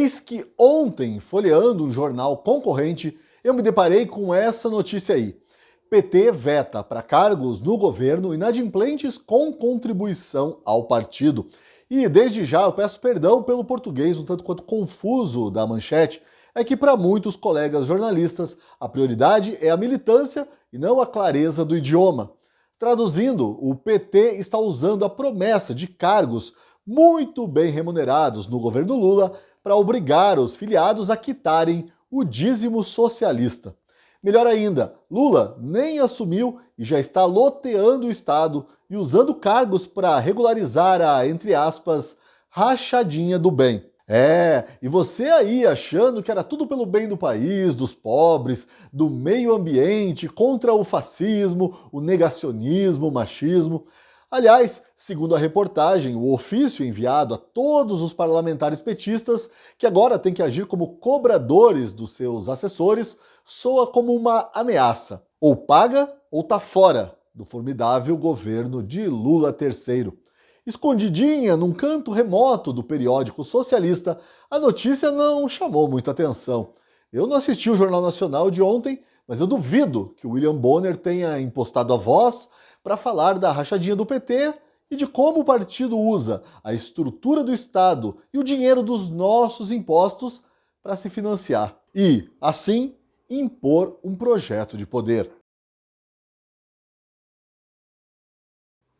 Eis que ontem, folheando um jornal concorrente, eu me deparei com essa notícia aí. PT veta para cargos no governo inadimplentes com contribuição ao partido. E desde já eu peço perdão pelo português um tanto quanto confuso da manchete, é que para muitos colegas jornalistas a prioridade é a militância e não a clareza do idioma. Traduzindo, o PT está usando a promessa de cargos muito bem remunerados no governo Lula para obrigar os filiados a quitarem o dízimo socialista. Melhor ainda, Lula nem assumiu e já está loteando o Estado e usando cargos para regularizar a, entre aspas, rachadinha do bem. E você aí achando que era tudo pelo bem do país, dos pobres, do meio ambiente, contra o fascismo, o negacionismo, o machismo. Aliás, segundo a reportagem, o ofício enviado a todos os parlamentares petistas, que agora têm que agir como cobradores dos seus assessores, soa como uma ameaça. Ou paga ou tá fora do formidável governo de Lula III. Escondidinha num canto remoto do periódico socialista, a notícia não chamou muita atenção. Eu não assisti o Jornal Nacional de ontem, mas eu duvido que o William Bonner tenha impostado a voz para falar da rachadinha do PT e de como o partido usa a estrutura do Estado e o dinheiro dos nossos impostos para se financiar e, assim, impor um projeto de poder.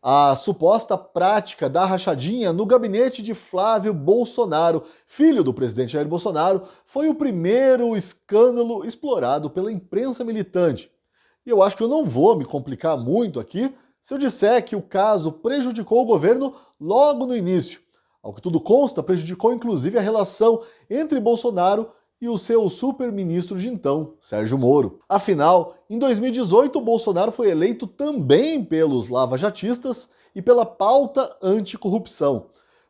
A suposta prática da rachadinha no gabinete de Flávio Bolsonaro, filho do presidente Jair Bolsonaro, foi o primeiro escândalo explorado pela imprensa militante. E eu acho que eu não vou me complicar muito aqui se eu disser que o caso prejudicou o governo logo no início. Ao que tudo consta, prejudicou inclusive a relação entre Bolsonaro e o seu super-ministro de então, Sérgio Moro. Afinal, em 2018, Bolsonaro foi eleito também pelos lavajatistas e pela pauta anticorrupção.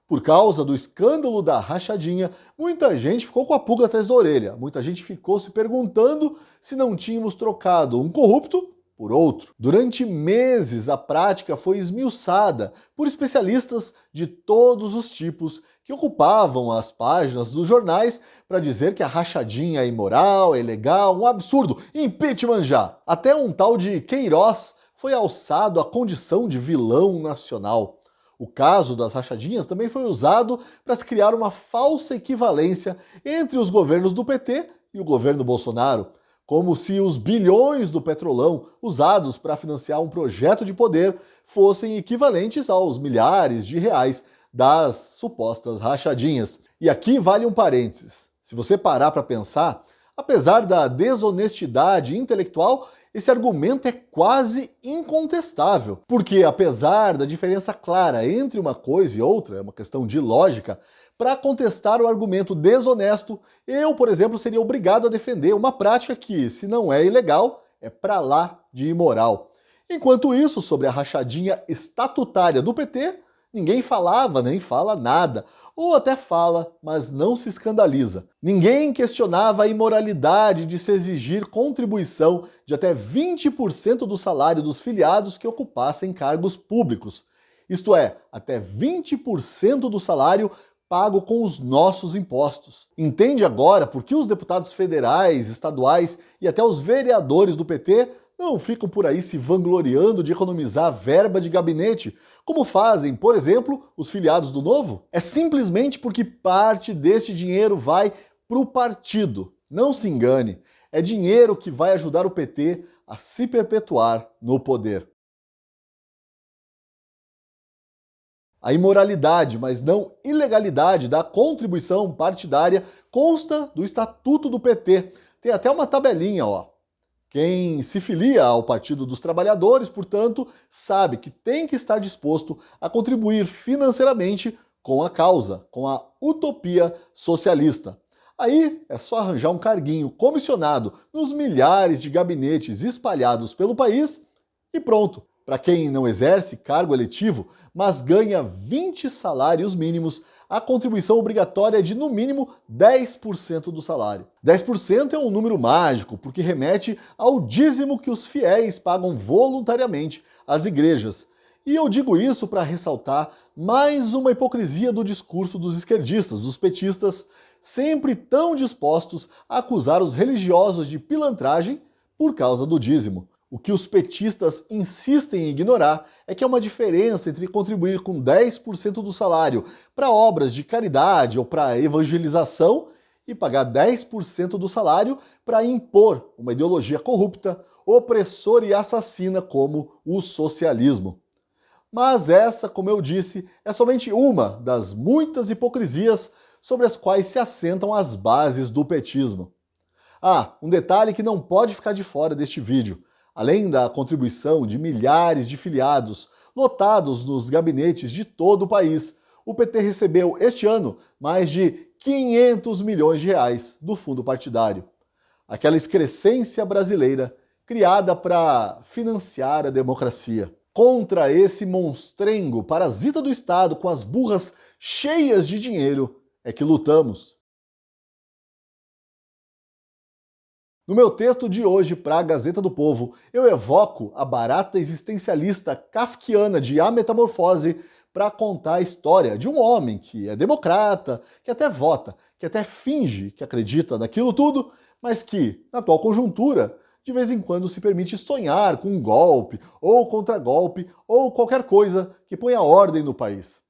Por causa do escândalo da rachadinha, muita gente ficou com a pulga atrás da orelha. Muita gente ficou se perguntando se não tínhamos trocado um corrupto por outro. Durante meses, a prática foi esmiuçada por especialistas de todos os tipos que ocupavam as páginas dos jornais para dizer que a rachadinha é imoral, é ilegal, um absurdo, impeachment já. Até um tal de Queiroz foi alçado à condição de vilão nacional. O caso das rachadinhas também foi usado para se criar uma falsa equivalência entre os governos do PT e o governo Bolsonaro, como se os bilhões do Petrolão usados para financiar um projeto de poder fossem equivalentes aos milhares de reais das supostas rachadinhas. E aqui vale um parênteses. Se você parar para pensar, apesar da desonestidade intelectual, esse argumento é quase incontestável, porque apesar da diferença clara entre uma coisa e outra, é uma questão de lógica, para contestar o argumento desonesto, eu, por exemplo, seria obrigado a defender uma prática que, se não é ilegal, é pra lá de imoral. Enquanto isso, sobre a rachadinha estatutária do PT, ninguém falava nem fala nada, ou até fala, mas não se escandaliza. Ninguém questionava a imoralidade de se exigir contribuição de até 20% do salário dos filiados que ocupassem cargos públicos. Isto é, até 20% do salário pago com os nossos impostos. Entende agora por que os deputados federais, estaduais e até os vereadores do PT não ficam por aí se vangloriando de economizar verba de gabinete, como fazem, por exemplo, os filiados do Novo? É simplesmente porque parte deste dinheiro vai para o partido. Não se engane, é dinheiro que vai ajudar o PT a se perpetuar no poder. A imoralidade, mas não ilegalidade da contribuição partidária consta do Estatuto do PT. Tem até uma tabelinha, ó. Quem se filia ao Partido dos Trabalhadores, portanto, sabe que tem que estar disposto a contribuir financeiramente com a causa, com a utopia socialista. Aí é só arranjar um carguinho comissionado nos milhares de gabinetes espalhados pelo país e pronto. Para quem não exerce cargo eletivo, mas ganha 20 salários mínimos, a contribuição obrigatória é de no mínimo 10% do salário. 10% é um número mágico, porque remete ao dízimo que os fiéis pagam voluntariamente às igrejas. E eu digo isso para ressaltar mais uma hipocrisia do discurso dos esquerdistas, dos petistas, sempre tão dispostos a acusar os religiosos de pilantragem por causa do dízimo. O que os petistas insistem em ignorar é que há uma diferença entre contribuir com 10% do salário para obras de caridade ou para evangelização e pagar 10% do salário para impor uma ideologia corrupta, opressora e assassina como o socialismo. Mas essa, como eu disse, é somente uma das muitas hipocrisias sobre as quais se assentam as bases do petismo. Ah, um detalhe que não pode ficar de fora deste vídeo. Além da contribuição de milhares de filiados lotados nos gabinetes de todo o país, o PT recebeu este ano mais de 500 milhões de reais do fundo partidário. Aquela excrescência brasileira criada para financiar a democracia. Contra esse monstrengo parasita do Estado com as burras cheias de dinheiro é que lutamos. No meu texto de hoje para a Gazeta do Povo, eu evoco a barata existencialista kafkiana de A Metamorfose para contar a história de um homem que é democrata, que até vota, que até finge que acredita naquilo tudo, mas que, na atual conjuntura, de vez em quando se permite sonhar com um golpe, ou contragolpe, ou qualquer coisa que ponha ordem no país.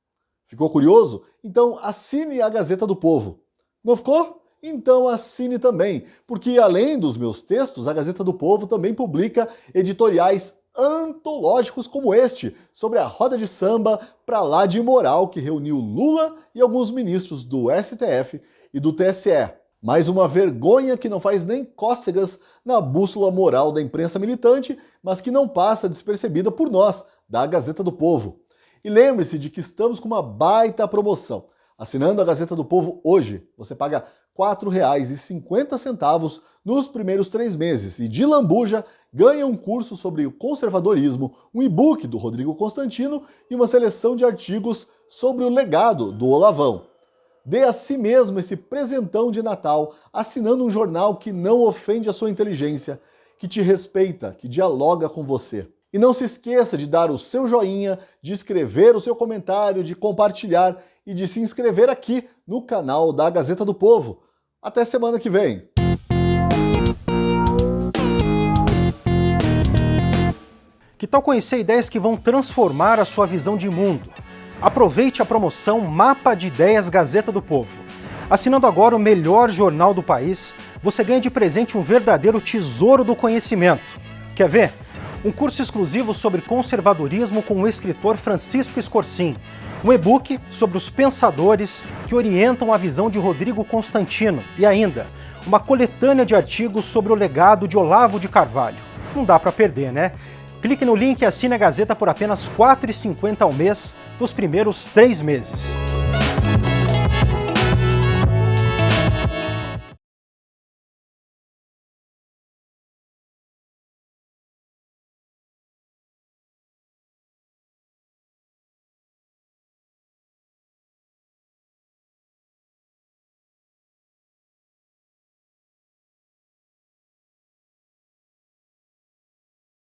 Ficou curioso? Então assine a Gazeta do Povo. Não ficou? Então assine também, porque além dos meus textos, a Gazeta do Povo também publica editoriais antológicos como este, sobre a roda de samba pra lá de imoral que reuniu Lula e alguns ministros do STF e do TSE. Mais uma vergonha que não faz nem cócegas na bússola moral da imprensa militante, mas que não passa despercebida por nós, da Gazeta do Povo. E lembre-se de que estamos com uma baita promoção. Assinando a Gazeta do Povo hoje, você paga R$ 4,50 nos primeiros 3 meses e de lambuja ganha um curso sobre o conservadorismo, um e-book do Rodrigo Constantino e uma seleção de artigos sobre o legado do Olavão. Dê a si mesmo esse presentão de Natal assinando um jornal que não ofende a sua inteligência, que te respeita, que dialoga com você. E não se esqueça de dar o seu joinha, de escrever o seu comentário, de compartilhar e de se inscrever aqui no canal da Gazeta do Povo. Até semana que vem! Que tal conhecer ideias que vão transformar a sua visão de mundo? Aproveite a promoção Mapa de Ideias Gazeta do Povo. Assinando agora o melhor jornal do país, você ganha de presente um verdadeiro tesouro do conhecimento. Quer ver? Um curso exclusivo sobre conservadorismo com o escritor Francisco Scorsin, um e-book sobre os pensadores que orientam a visão de Rodrigo Constantino e ainda uma coletânea de artigos sobre o legado de Olavo de Carvalho. Não dá para perder, né? Clique no link e assine a Gazeta por apenas R$ 4,50 ao mês nos primeiros 3 meses.